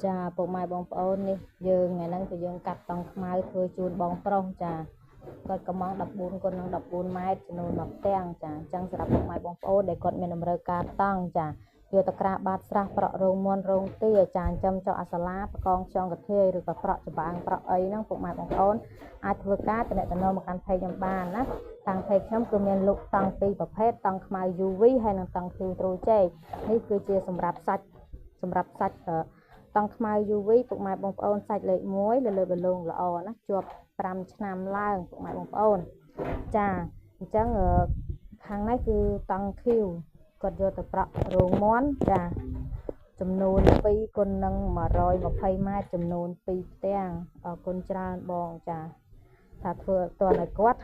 Chà, bộ mai bong ôn đi, dương ngày nắng thì dương cắt tông mai thôi chuồn bong prong chà, còn có mong đập bùn con năng đập bùn mai cho nên mọc teng chà, chẳng sẽ đập bộ mai bong ôn để con mình làm rơi cá tăng chà, vô tạc ra bát sra pro rong mon rong tia chà chăm cho asala con chong cái thê rồi có pro cho bạn pro ấy năng bộ mai bong ôn, ai thưa cá thì lại tận nó một ăn thay nhầm bàn á, tăng thay chấm cứ miền lục tăng piประเภทtăng mai uv hay là tăng thiêu trôi chay,นี่คือchiaสำหรับสัตว์tăng mai uv ពុកម៉ែបងប្អូនសាច់លេខ1លើបលងល្អណាជាប់5ឆ្នាំឡើងពុកម៉ែបងប្អូនចាអញ្ចឹងខាងនេះគឺតង់ឃីវគាត់យកទៅប្រក់រោងមន់ចាចំនួន2គុណនឹង120ម៉ែត្រចំនួន2ផ្ទាំងអរគុណច្រើនបងចាថាធ្វើតើឲ្យគាត់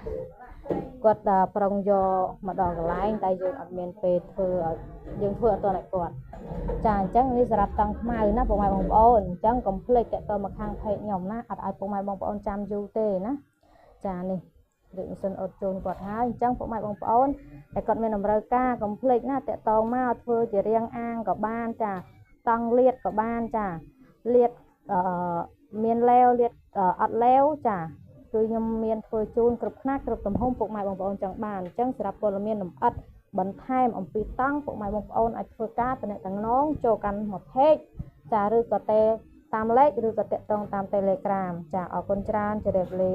ប្រងយកមកដល់កន្លែងតែយើងអត់មានពេលធ្វើឲ្យយើងធ្វើអត់តឲ្យគាត់ចាអញ្ចឹងនេះសម្រាប់តង់ខ្មៅណាពុកម៉ែបងប្អូនអញ្ចឹងកុំភ្លេចតទៅមកខាងเพจខ្ញុំណាអត់ឲ្យពុកម៉ែបងប្អូនចាំយូរទេណាចានេះដូចសិនអត់ជូនគាត់ហើយអញ្ចឹងពុកម៉ែបងប្អូនតែគាត់មានតម្រូវការកុំភ្លេចណាតតងមកធ្វើជារៀងអាងក៏បានចាតង់លាតក៏បានចាលាតមានឡេវលាតអត់ឡេវចាគឺខ្ញុំមានធ្វើជូនគ្រប់ខ្នាតគ្រប់ទំហំពុកម៉ែបងប្អូនចង់បានអញ្ចឹងសម្រាប់ពលមានលម្អិតបន្ថែមអំពីតង់ពុកម៉ែបងប្អូនអាចធ្វើការតំណងចូលកាន់មកเพจចាឬក៏តាមលេខឬក៏តាក់ទងតាម Telegram ចាអរគុណច្រើនជម្រាបលា